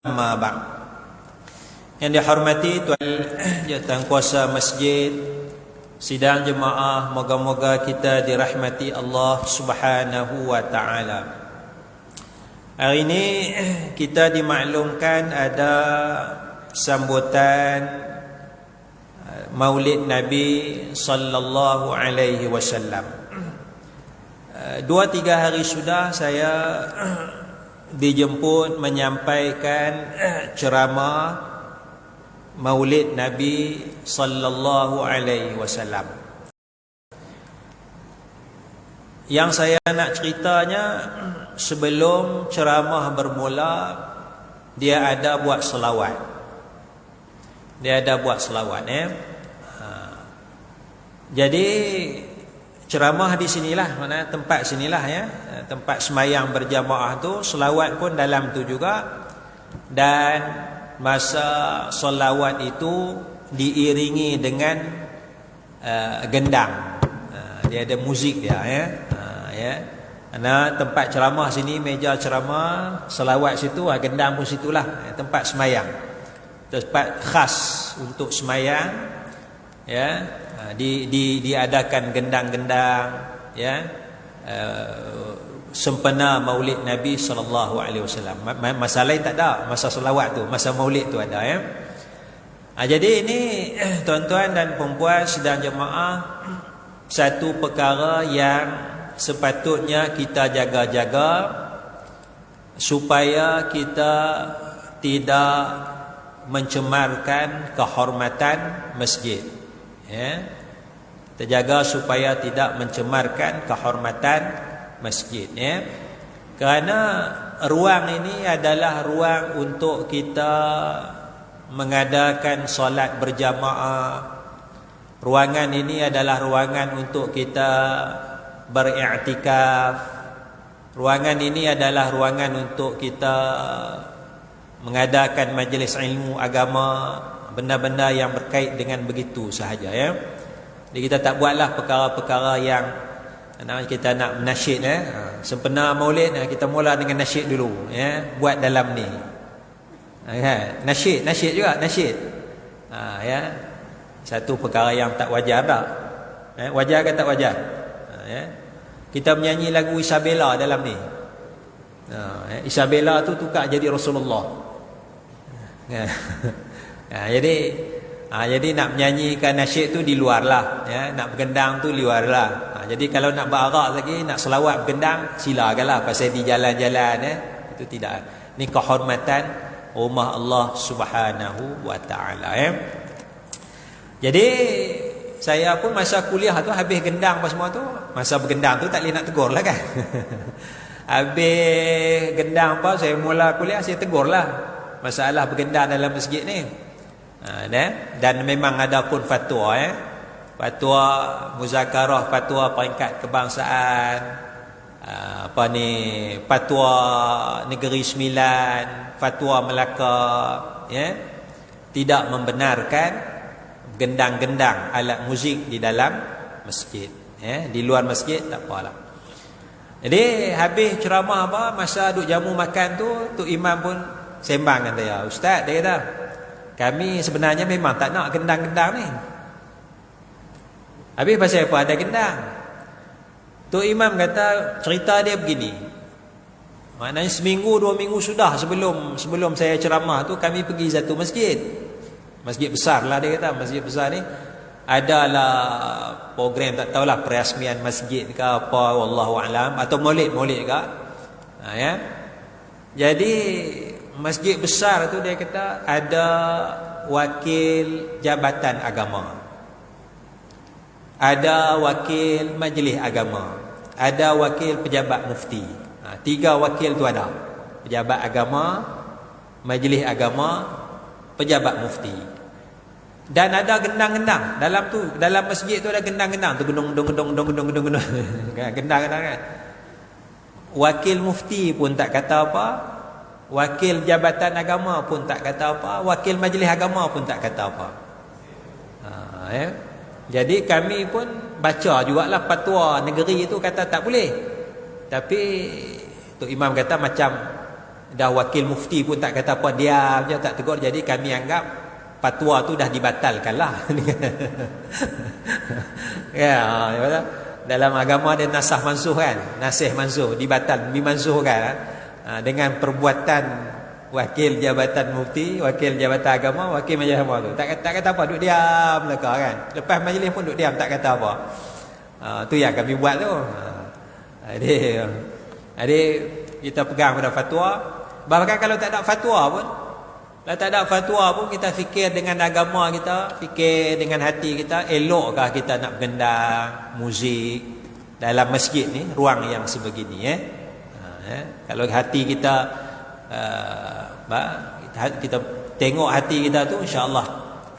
Amma ba'd. Yang dihormati Tuan Jawatankuasa Masjid, sidang jemaah, moga-moga kita dirahmati Allah Subhanahu wa taala. Hari ini kita dimaklumkan ada sambutan Maulid Nabi sallallahu alaihi wasallam. 2-3 hari sudah saya dijemput menyampaikan ceramah Maulid Nabi sallallahu alaihi wasallam. Yang saya nak ceritanya, sebelum ceramah bermula dia ada buat selawat. Jadi ceramah di sinilah, mana tempat sinilah ya, tempat semayang berjamaah tu, selawat pun dalam tu juga. Dan masa selawat itu diiringi dengan gendang. Dia ada muzik dia ya. Karena tempat ceramah sini, meja ceramah, selawat situ, gendang pun situlah tempat semayang. Tempat khas untuk semayang ya. Diadakan gendang-gendang ya, sempena Maulid Nabi sallallahu alaihi wasallam. Masa lain tak ada, masa selawat tu, masa Maulid tu ada ya. Jadi ini tuan-tuan dan puan-puan sedang jemaah, satu perkara yang sepatutnya kita jaga-jaga supaya kita tidak mencemarkan kehormatan masjid ya. Kita jaga supaya tidak mencemarkan kehormatan masjid ya. Kerana ruang ini adalah ruang untuk kita mengadakan solat berjamaah. Ruangan ini adalah ruangan untuk kita beriktikaf. Ruangan ini adalah ruangan untuk kita mengadakan majlis ilmu agama, benda-benda yang berkait dengan begitu sahaja ya. Jadi kita tak buatlah perkara-perkara yang kita nak menasyid ya. Sempena Maulid kita mula dengan nasyid dulu ya, buat dalam ni. Nasyid juga nasyid. Ya. Satu perkara yang tak wajar dah. Wajar ke tak wajar? Ya. Kita menyanyi lagu Isabella dalam ni. Isabella tu tukar jadi Rasulullah. Jadi nak menyanyikan nasyid tu di luar lah ya, nak bergendang tu di luar lah. Jadi kalau nak berarak lagi, nak selawat bergendang, silakanlah, pasal di jalan-jalan ya. Itu tidak. Ni kehormatan rumah Allah Subhanahu wa taala ya. Jadi saya pun masa kuliah tu habis gendang apa semua tu, masa bergendang tu tak boleh nak tegur lah kan. Habis gendang apa, saya mula kuliah saya tegur lah masalah bergendang dalam masjid ni. Dan memang ada pun fatwa ya. Fatwa muzakarah, fatwa peringkat kebangsaan, fatwa Negeri Sembilan, fatwa Melaka ya, tidak membenarkan gendang-gendang alat muzik di dalam masjid ya. Di luar masjid tak apalah. Jadi habis ceramah apa, masa duk jamu makan tu imam pun sembang kata, ya ustaz, dia kata, kami sebenarnya memang tak nak gendang-gendang ni. Habis pasal apa ada gendang? Tu imam kata, cerita dia begini. Maknanya seminggu 2 minggu sudah sebelum saya ceramah tu, kami pergi satu masjid. Masjid besar lah dia kata. Masjid besar ni adalah program, tak tahulah perasmian masjid ke apa, wallahu alam, atau maulid ke. Ya. Jadi masjid besar tu dia kata ada wakil jabatan agama, ada wakil majlis agama, ada wakil pejabat mufti. 3 wakil tu ada. Pejabat agama, majlis agama, pejabat mufti. Dan ada gendang-gendang dalam tu, dalam masjid tu ada gendang-gendang tu, gendong gendang kan. Wakil mufti pun tak kata apa, wakil jabatan agama pun tak kata apa, wakil majlis agama pun tak kata apa. Ya. Jadi kami pun baca jugalah fatwa negeri itu kata tak boleh. Tapi Tok Imam kata macam dah wakil mufti pun tak kata apa, diam je, tak tegur. Jadi kami anggap fatwa tu dah dibatalkan lah. Ya, dalam agama ada nasah mansuh kan, nasih mansuh, dimansuhkan dengan perbuatan wakil jabatan mufti, wakil jabatan agama, wakil majlis agama tu. Tak kata apa, duduk diam belaka kan. Lepas majlis pun duduk diam, tak kata apa. Tu yang kami buat tu. Jadi kita pegang pada fatwa. Bahkan kalau tak ada fatwa pun, kalau tak ada fatwa pun, kita fikir dengan agama kita, fikir dengan hati kita, elokkah kita nak bergendang muzik dalam masjid ni, ruang yang sebegini Kalau hati kita kita tengok hati kita tu, insya-Allah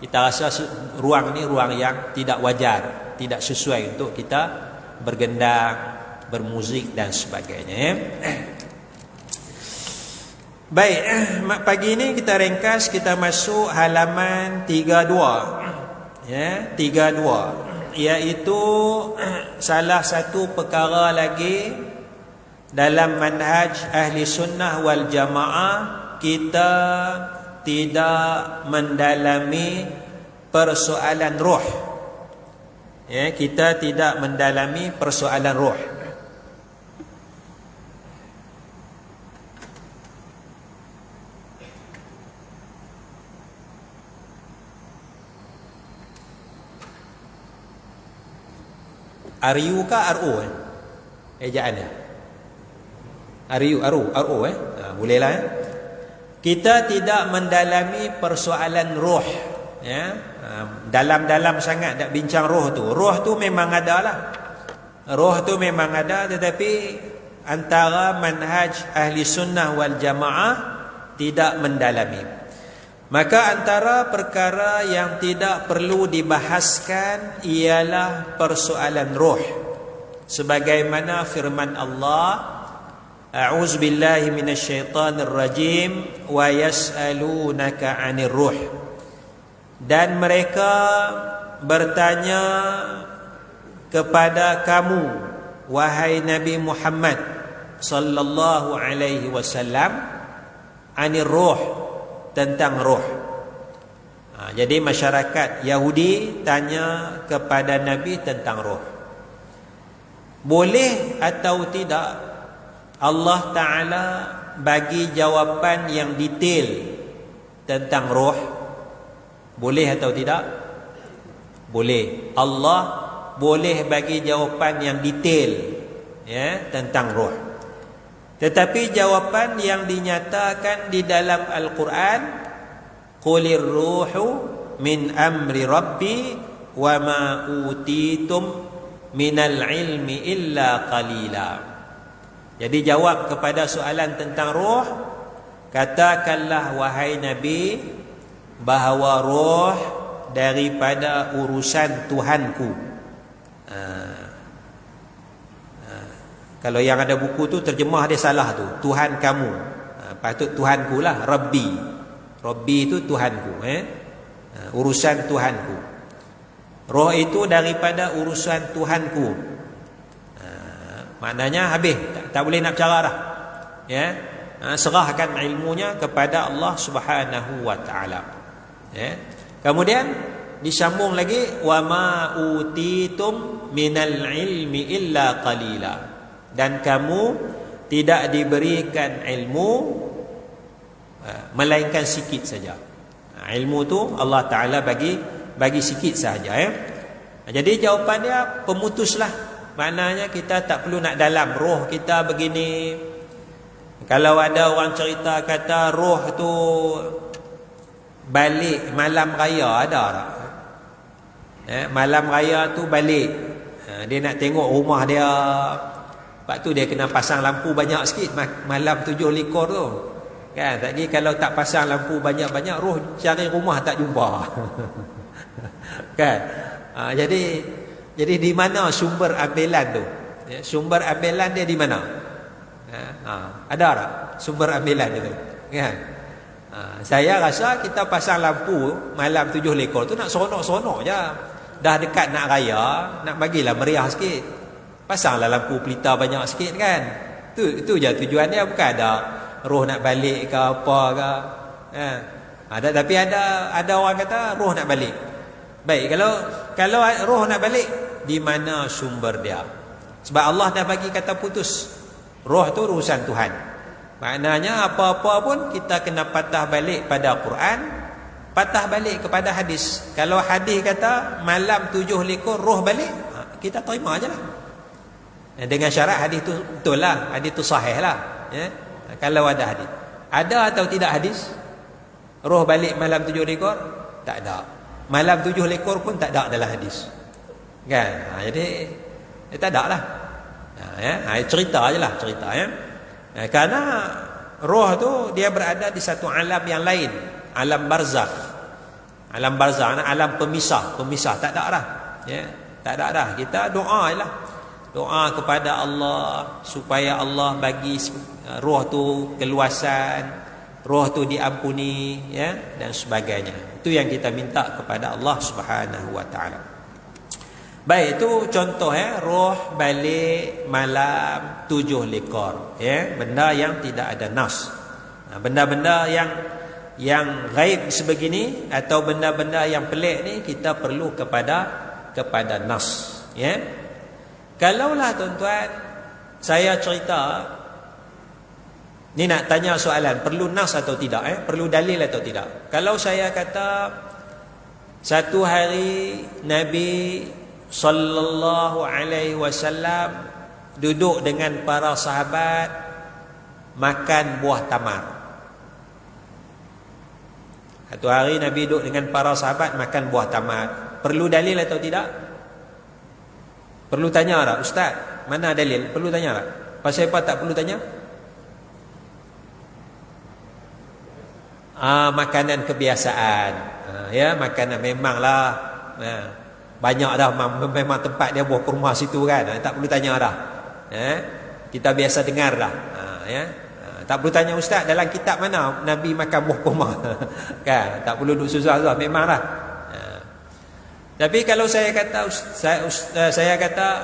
kita rasa ruang ni ruang yang tidak wajar, tidak sesuai untuk kita bergendang, bermuzik dan sebagainya. Baik, pagi ini kita ringkas, kita masuk halaman 32. 32, iaitu salah satu perkara lagi dalam manhaj ahli sunnah wal jamaah, kita tidak mendalami persoalan roh. Kita tidak mendalami persoalan roh. Ariu ke RO ejaan dia? Ariu, RO bolehlah Kita tidak mendalami persoalan roh, dalam-dalam sangat nak bincang roh tu. Roh tu memang ada lah. Roh tu memang ada, tetapi antara manhaj ahli sunnah wal jamaah tidak mendalami. Maka antara perkara yang tidak perlu dibahaskan ialah persoalan roh. Sebagaimana firman Allah, A'udzu billahi minasyaitonir rajim wa yas'alunaka 'anir ruh. Dan mereka bertanya kepada kamu, wahai Nabi Muhammad sallallahu alaihi wasallam, 'anir ruh, tentang roh. Jadi masyarakat Yahudi tanya kepada Nabi tentang roh. Boleh atau tidak Allah Ta'ala bagi jawapan yang detail tentang roh? Boleh atau tidak? Boleh. Allah boleh bagi jawapan yang detail tentang roh. Tetapi jawapan yang dinyatakan di dalam Al-Quran, Qulir ruhu min amri rabbi wa ma utitum minal ilmi illa qalila. Jadi jawab kepada soalan tentang roh, katakanlah wahai Nabi, bahawa roh daripada urusan Tuhanku. Kalau yang ada buku tu terjemah dia salah tu, Tuhan kamu. Patut Tuhanku lah, Rabbi. Rabbi itu Tuhanku, urusan Tuhanku. Roh itu daripada urusan Tuhanku. Maknanya habis, tak boleh nak bercara dah. Serahkan ilmunya kepada Allah Subhanahu wa taala. Kemudian disambung lagi, wa ma utitum minal ilmi illa qalila. Dan kamu tidak diberikan ilmu melainkan sikit saja. Ilmu tu Allah Ta'ala bagi sikit saja. Jadi jawapan dia pemutuslah. Maknanya kita tak perlu nak dalam roh kita begini. Kalau ada orang cerita kata roh tu balik malam raya, ada tak? Malam raya tu balik, dia nak tengok rumah dia. Lepas tu dia kena pasang lampu banyak sikit malam 7 likur tu. Kan? Tadi kalau tak pasang lampu banyak-banyak, roh cari rumah tak jumpa. Kan? Jadi di mana sumber ambilan tu? Sumber ambilan dia di mana? Ada tak sumber ambilan itu? Kan? Saya rasa kita pasang lampu malam 7 likur tu nak seronok-seronok je. Dah dekat nak raya, nak bagilah meriah sikit. Pasanglah lampu pelita banyak sikit kan. Itu je tujuan dia, bukan ada roh nak balik ke apa ke. Ada, tapi ada orang kata roh nak balik. Baik, kalau roh nak balik, di mana sumber dia? Sebab Allah dah bagi kata putus. Roh tu urusan Tuhan. Maknanya apa-apa pun kita kena patah balik pada Quran, patah balik kepada hadis. Kalau hadis kata malam 7 lekor roh balik, kita terima aje lah. Dengan syarat hadis tu betul lah, hadis tu sahih lah. Kalau ada hadis. Ada atau tidak hadis? Roh balik malam 7 lekor? Tak ada. Malam 7 lekor pun tak ada dalam hadis. Kan? Jadi tak ada lah. Cerita je lah, cerita ya. Karena roh tu dia berada di satu alam yang lain, alam barzakh. Alam barzakh, alam pemisah tak ada dah. Tak ada dah. Kita doa jelah. Doa kepada Allah supaya Allah bagi roh tu keluasan, roh tu diampuni, dan sebagainya. Itu yang kita minta kepada Allah Subhanahu wa taala. Baik, itu contoh roh balik malam 7 lekor, benda yang tidak ada nas. Benda-benda yang gaib sebegini atau benda-benda yang pelik ni kita perlu kepada nas, Kalaulah tuan-tuan saya cerita ni, nak tanya soalan, perlu nas atau tidak, perlu dalil atau tidak. Kalau saya kata satu hari Nabi sallallahu alaihi wasallam duduk dengan para sahabat makan buah tamar. Satu hari Nabi duduk dengan para sahabat makan buah tamar. Perlu dalil atau tidak? Perlu tanya tak? Ustaz, mana dalil? Perlu tanya tak? Pasal apa tak perlu tanya? Makanan kebiasaan. Makanan memanglah. Banyak dah memang tempat dia buah kurma situ kan. Tak perlu tanya dah. Kita biasa dengar dah. Tak perlu tanya ustaz dalam kitab mana Nabi makan buah kurma. Kan? Tak perlu duk susah-susah, memanglah. Tapi kalau saya kata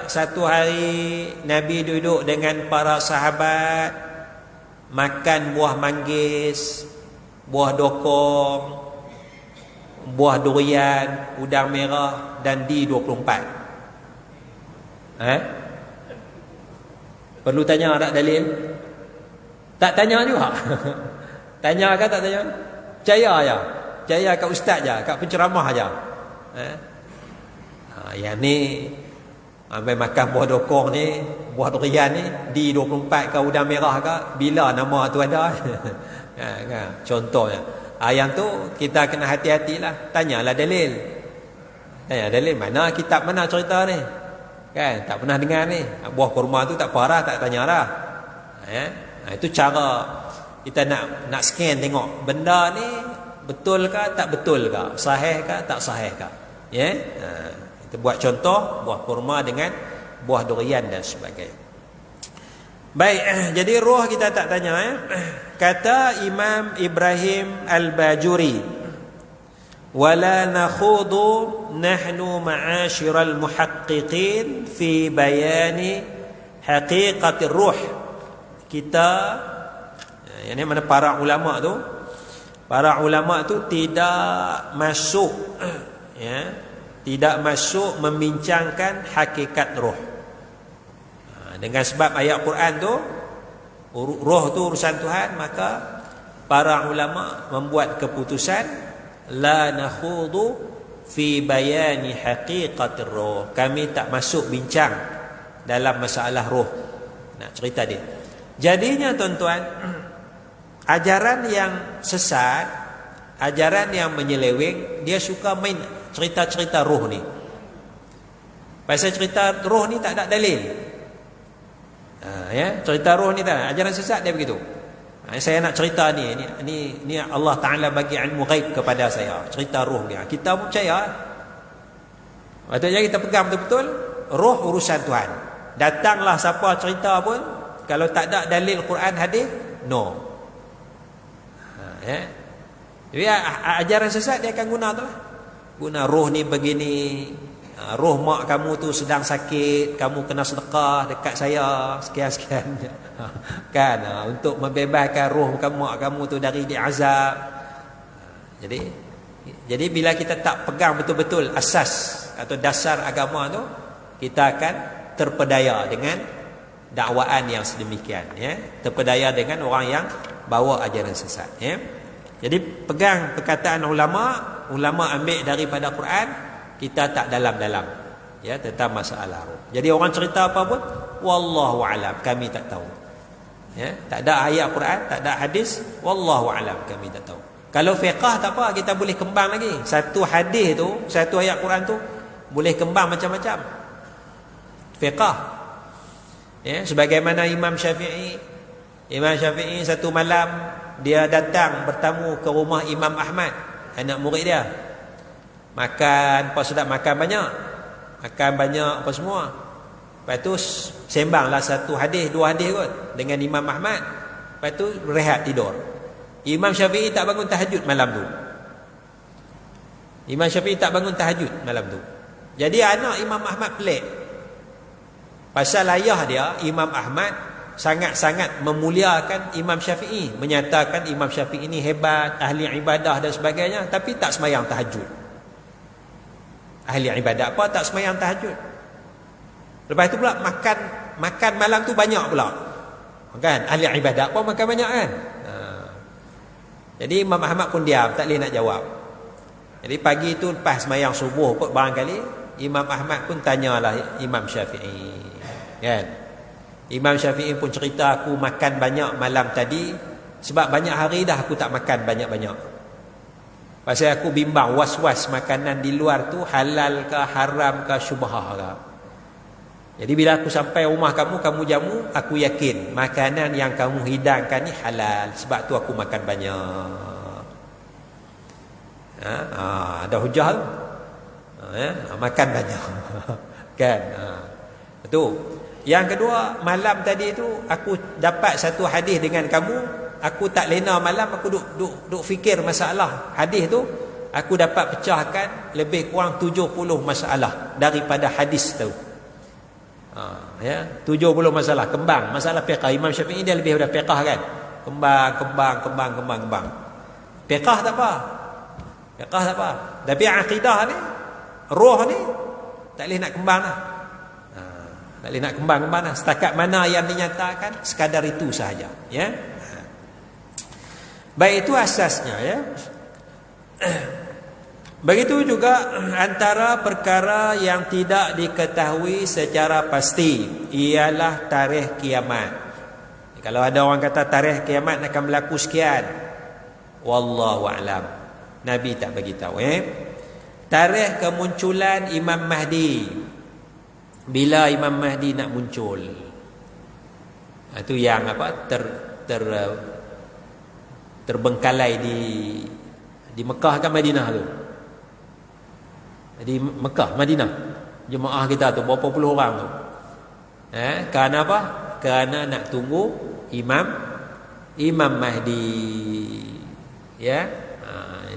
satu hari Nabi duduk dengan para sahabat makan buah manggis, buah dokong, buah durian, udang merah dan D24. Perlu tanya tak dalil? Tak tanya juga. Tanya ke tak tanya? Percaya aja. Percaya kat ustaz aja, kat penceramah aja. Yang ni ambil makan buah dokong ni, buah durian ni, D24 ke udang merah ke, bila nama tu ada. Contohnya. Yang tu kita kena hati-hatilah. Tanyalah dalil. Tanya dalil mana, kitab mana cerita ni. Kan, tak pernah dengar ni. Buah kurma tu tak parah, tak tanya dah. Itu cara kita nak scan tengok benda ni betul ke tak betul ke, sahih ke tak sahih ke. Kita buat contoh buah kurma dengan buah durian dan sebagainya. Baik, jadi roh kita tak tanya. Kata Imam Ibrahim Al-Bajuri, wala nakhudu nahnu ma'asyiral muhaqqiqin fi bayani haqiqatir ruh. Kita, ini mana para ulama tu tidak masuk, tidak masuk membincangkan hakikat roh. Dengan sebab ayat Quran tu, roh tu urusan Tuhan, maka para ulama membuat keputusan la nakhudu fi bayani haqiqatir roh. Kami tak masuk bincang dalam masalah roh. Nak cerita dia. Jadinya tuan-tuan, ajaran yang sesat, ajaran yang menyeleweng, dia suka main cerita-cerita roh ni. Pasal cerita roh ni tak ada dalil. Cerita roh ni tak, ajaran sesat dia begitu. Saya nak cerita ni Allah Ta'ala bagi ilmu ghaib kepada saya, cerita roh dia. Kita pun percaya. Maksudnya kita pegang betul-betul roh urusan Tuhan. Datanglah siapa cerita pun, kalau tak ada dalil Quran hadis, no. Jadi ajaran sesat dia akan guna tu lah. Guna roh ni begini, roh mak kamu tu sedang sakit, kamu kena sedekah dekat saya sekian-sekian. Kan, untuk membebaskan roh mak kamu tu dari diazab. Jadi bila kita tak pegang betul-betul asas atau dasar agama tu, kita akan terpedaya dengan dakwaan yang sedemikian, ya. Terpedaya dengan orang yang bawa ajaran sesat, ya. Jadi pegang perkataan ulama ambil daripada Quran, kita tak dalam-dalam, ya, tentang masalah roh. Jadi orang cerita apa pun, wallahu alam, kami tak tahu. Ya, tak ada ayat Quran, tak ada hadis, wallahu alam, kami tak tahu. Kalau fiqh tak apa, kita boleh kembang lagi. Satu hadis tu, satu ayat Quran tu boleh kembang macam-macam. Fiqh. Ya, sebagaimana Imam Syafi'i satu malam dia datang bertamu ke rumah Imam Ahmad, anak murid dia. Makan, apa sedap, makan banyak apa semua. Lepas tu sembanglah satu hadis, dua hadis kot dengan Imam Ahmad. Lepas tu rehat tidur. Imam Syafi'i tak bangun tahajud malam tu. Jadi anak Imam Ahmad pelik. Pasal ayah dia, Imam Ahmad, sangat-sangat memuliakan Imam Syafi'i, menyatakan Imam Syafi'i ini hebat, ahli ibadah dan sebagainya, tapi tak semayang tahajud. Ahli ibadat apa tak semayang tahajud. Lepas tu pula makan malam tu banyak pula. Kan? Ahli ibadat apa makan banyak kan? Jadi Imam Ahmad pun diam, tak boleh nak jawab. Jadi pagi tu lepas semayang subuh kot barangkali, Imam Ahmad pun tanyalah Imam Syafi'i. Kan? Imam Syafi'i pun cerita, aku makan banyak malam tadi sebab banyak hari dah aku tak makan banyak-banyak. Pasal aku bimbang, was-was makanan di luar tu halal ke, haram ke, syubhah ke. Jadi bila aku sampai rumah kamu jamu, aku yakin makanan yang kamu hidangkan ni halal, sebab tu aku makan banyak. Ada hujah tu. Makan banyak. Kan? Betul. Yang kedua, malam tadi tu aku dapat satu hadis dengan kamu, aku tak lena malam, aku duk fikir masalah hadis tu, aku dapat pecahkan lebih kurang 70 masalah daripada hadis tu. Ya, 70 masalah kembang, masalah fiqh. Imam Syafi'i dia lebih daripada fiqh kan. Kembang. Fiqh tak apa. Tapi akidah ni, roh ni tak boleh nak kembang dah. Tak boleh nak kembang dah. Setakat mana yang dinyatakan, sekadar itu sahaja, ya. Baik, itu asasnya, ya. Begitu juga antara perkara yang tidak diketahui secara pasti ialah tarikh kiamat. Kalau ada orang kata tarikh kiamat akan berlaku sekian, wallahu a'lam, Nabi tak bagi tahu. Tarikh kemunculan Imam Mahdi, bila Imam Mahdi nak muncul, itu yang apa, terbengkalai di Mekah kan Madinah tu. Di Mekah, Madinah, jemaah kita tu berapa puluh orang tu. Kerana apa? Kerana nak tunggu Imam Mahdi. Ya.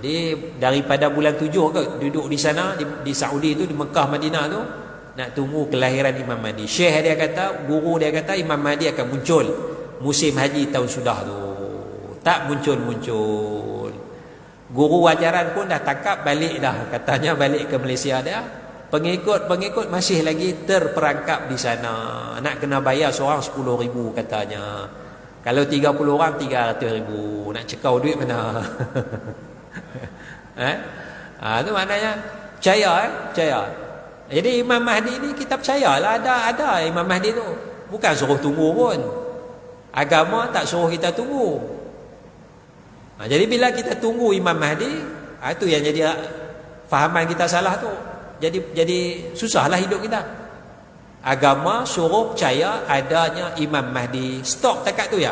Jadi daripada bulan 7 ke duduk di sana, di Saudi tu, di Mekah, Madinah tu, nak tunggu kelahiran Imam Mahdi. Syekh dia kata, guru dia kata Imam Mahdi akan muncul musim haji tahun sudah tu. Tak muncul. Guru ajaran pun dah tangkap, balik dah, katanya balik ke Malaysia dia. Pengikut masih lagi terperangkap di sana. Nak kena bayar seorang 10,000 katanya. Kalau 30 orang 300,000. Nak cekau duit mana? Itu maknanya percaya. Jadi Imam Mahdi ni kita percayalah, ada Imam Mahdi tu. Bukan suruh tunggu pun. Agama tak suruh kita tunggu. Jadi bila kita tunggu Imam Mahdi, itu yang jadi fahaman kita salah tu. Jadi susahlah hidup kita. Agama suruh percaya adanya Imam Mahdi. Stop takat tu ya.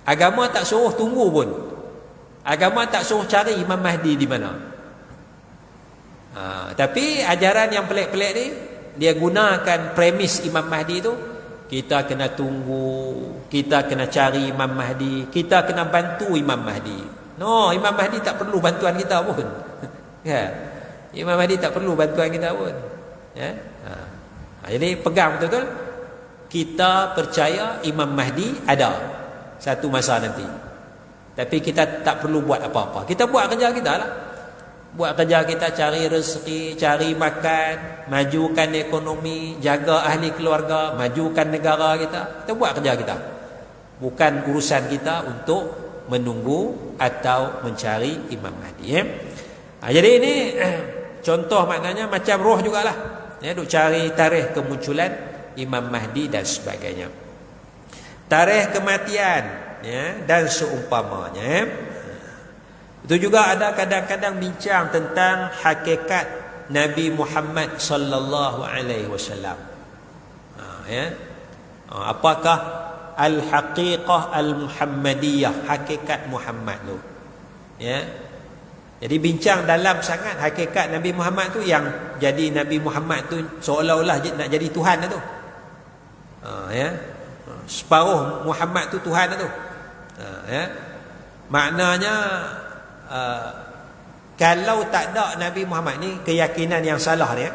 Agama tak suruh tunggu pun. Agama tak suruh cari Imam Mahdi di mana. Tapi ajaran yang pelik-pelik ni, dia gunakan premis Imam Mahdi tu. Kita kena tunggu, kita kena cari Imam Mahdi, kita kena bantu Imam Mahdi. No, Imam Mahdi tak perlu bantuan kita pun. Ya. Imam Mahdi tak perlu bantuan kita pun. Ya. Jadi pegang betul-betul. Kita percaya Imam Mahdi ada satu masa nanti. Tapi kita tak perlu buat apa-apa. Kita buat kerja kita lah. Buat kerja kita, cari rezeki, cari makan, majukan ekonomi, jaga ahli keluarga, majukan negara kita. Kita buat kerja kita. Bukan urusan kita untuk menunggu atau mencari Imam Mahdi. Jadi ini contoh maknanya macam roh jugalah. Duk cari tarikh kemunculan Imam Mahdi dan sebagainya. Tarikh kematian dan seumpamanya. Itu juga ada kadang-kadang bincang tentang hakikat Nabi Muhammad sallallahu alaihi wasallam. Apakah al-haqiqah al-muhammadiyah, hakikat Muhammad tu. Jadi bincang dalam sangat hakikat Nabi Muhammad tu, yang jadi Nabi Muhammad tu seolah-olah nak jadi Tuhan tu. Separuh Muhammad tu Tuhan tu. Maknanya kalau tak ada Nabi Muhammad ni, keyakinan yang salah ni,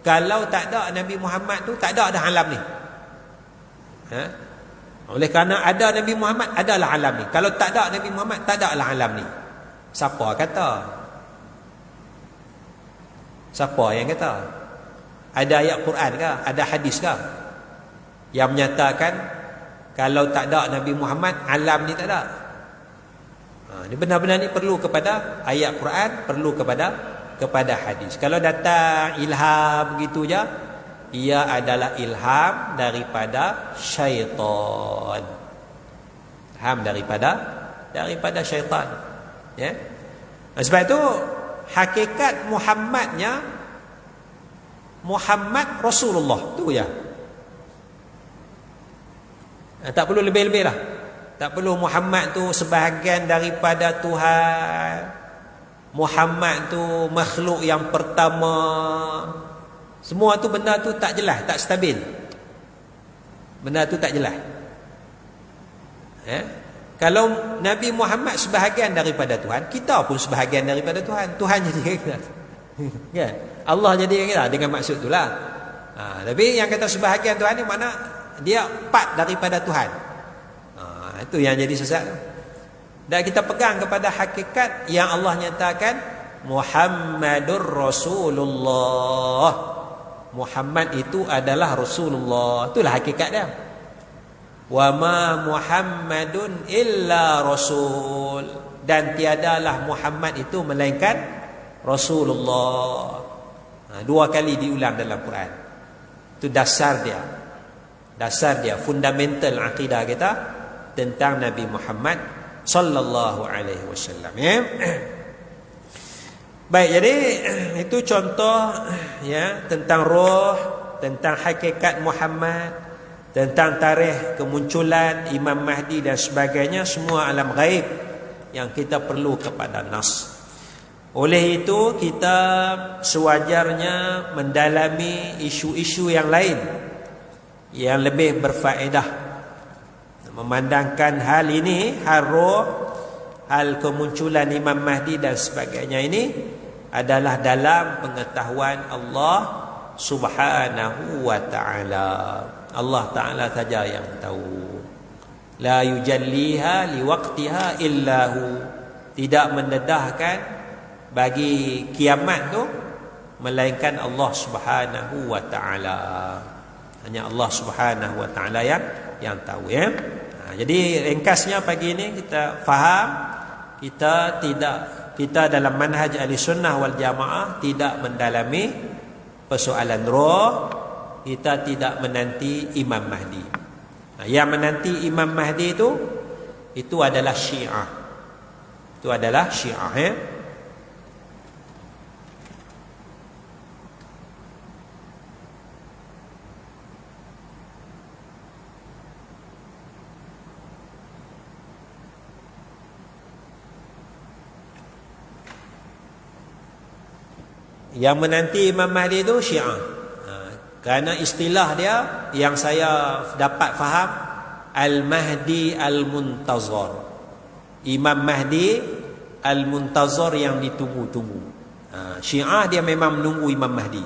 kalau tak ada Nabi Muhammad tu, tak ada dah alam ni. Oleh kerana ada Nabi Muhammad, adalah alam ni. Kalau tak ada Nabi Muhammad, tak ada lah alam ni. Siapa kata? Siapa yang kata? Ada ayat Quran ke? Ada hadis ke yang menyatakan kalau tak ada Nabi Muhammad, alam ni tak ada? Ini benar-benar ni perlu kepada ayat Quran, perlu kepada hadis. Kalau datang ilham begitu je, ia adalah ilham daripada syaitan. Ilham daripada syaitan. Ya. Sebab itu hakikat Muhammadnya Muhammad Rasulullah tu ya. Tak perlu lebih-lebih lah. Tak perlu Muhammad tu sebahagian daripada Tuhan, Muhammad tu makhluk yang pertama. Semua tu benda tu tak jelas, tak stabil. Benda tu tak jelas. Kalau Nabi Muhammad sebahagian daripada Tuhan, kita pun sebahagian daripada Tuhan. Tuhan jadi kita. Kan? Allah jadi kita dengan maksud itulah. Tapi yang kata sebahagian Tuhan ni mana dia part daripada Tuhan. Itu yang jadi sesat. Dan kita pegang kepada hakikat yang Allah nyatakan Muhammadur Rasulullah. Muhammad itu adalah Rasulullah. Itulah hakikat dia. Wa ma Muhammadun illa Rasul. Dan tiadalah Muhammad itu melainkan Rasulullah. Dua kali diulang dalam Quran. Itu dasar dia. Dasar dia, fundamental akidah kita tentang Nabi Muhammad sallallahu alaihi wasallam. Baik, jadi itu contoh ya tentang roh, tentang hakikat Muhammad, tentang tarikh kemunculan Imam Mahdi dan sebagainya, semua alam gaib yang kita perlu kepada nas. Oleh itu kita sewajarnya mendalami isu-isu yang lain yang lebih berfaedah, memandangkan hal ini, hal roh, hal kemunculan Imam Mahdi dan sebagainya ini adalah dalam pengetahuan Allah Subhanahu wa ta'ala. Allah Ta'ala saja yang tahu. La yujalliha liwaqtiha illahu. Tidak mendedahkan bagi kiamat tu melainkan Allah Subhanahu wa ta'ala. Hanya Allah Subhanahu wa ta'ala yang tahu ya. Jadi ringkasnya pagi ini kita faham, kita dalam manhaj ahli sunnah wal jamaah tidak mendalami persoalan roh, kita tidak menanti Imam Mahdi. Yang menanti Imam Mahdi itu adalah Syiah. Itu adalah Syiah ya. Yang menanti Imam Mahdi itu Syiah. Kerana istilah dia yang saya dapat faham, Al-Mahdi Al-Muntazar. Imam Mahdi Al-Muntazar yang ditunggu-tunggu. Syiah dia memang menunggu Imam Mahdi.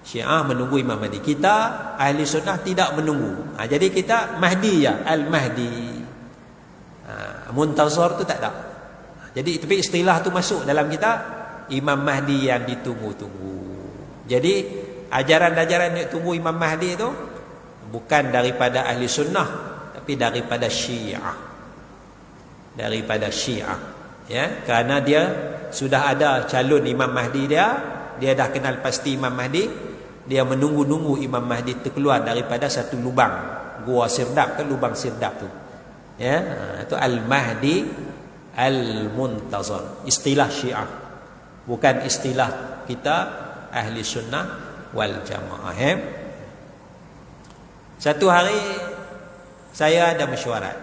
Syiah menunggu Imam Mahdi. Kita ahli sunnah tidak menunggu. Jadi kita Mahdi ya, Al-Mahdi. Muntazar tu tak ada. Jadi tapi istilah tu masuk dalam kita, Imam Mahdi yang ditunggu-tunggu. Jadi ajaran-ajaran yang tunggu Imam Mahdi tu bukan daripada ahli sunnah, tapi daripada Syiah. Daripada Syiah. Ya, kerana dia sudah ada calon Imam Mahdi dia dah kenal pasti Imam Mahdi. Dia menunggu-nunggu Imam Mahdi terkeluar daripada satu lubang, gua sirdap ke lubang sirdap tu. Ya, itu Al-Mahdi Al-Muntazar. Istilah Syiah, bukan istilah kita ahli sunnah wal jamaah. Satu hari saya ada mesyuarat.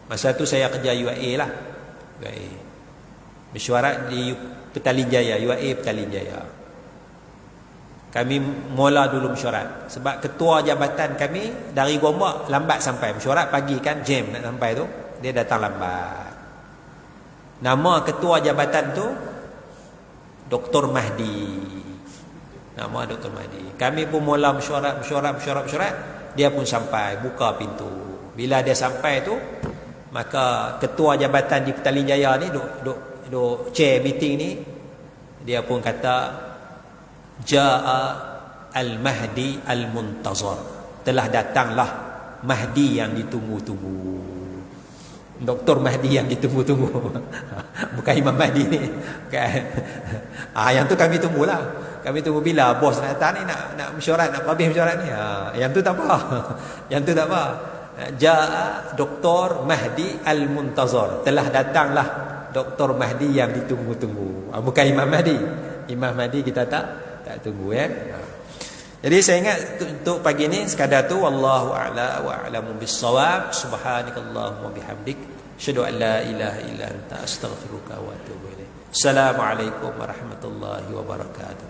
Masa tu saya kerja UAE lah. UAE. Mesyuarat di Petaling Jaya, UAE Petaling Jaya. Kami mula dulu mesyuarat. Sebab ketua jabatan kami dari Gombak lambat sampai. Mesyuarat pagi kan, jam nak sampai tu. Dia datang lambat. Nama ketua jabatan tu Dr. Mahdi. Nama Dr. Mahdi. Kami pun mula mesyuarat. Dia pun sampai, buka pintu. Bila dia sampai tu, maka ketua jabatan di Petaling Jaya ni duk chair meeting ni, dia pun kata Ja'a Al-Mahdi Al-Muntazar. Telah datanglah Mahdi yang ditunggu-tunggu. Dr. Mahdi yang ditunggu-tunggu. Bukan Imam Mahdi ni. Bukan. Yang tu kami tunggulah. Kami tunggu bila bos nak datang ni, nak mesyuarat, nak habis mesyuarat ni. Yang tu tak apa. Yang tu tak apa. Ja'a Dr. Mahdi Al-Muntazar. Telah datanglah Dr. Mahdi yang ditunggu-tunggu. Bukan Imam Mahdi. Imam Mahdi kita tak tunggu ya. Jadi saya ingat untuk pagi ni sekadar tu. Wallahu a'la wa a'lamu bis-shawab. Subhanakallahumma bihamdik, asyhadu an la ilaha illa anta, astaghfiruka wa atubu ilaik. Assalamualaikum warahmatullahi wabarakatuh.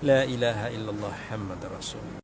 La ilaha illallah Muhammadur Rasul.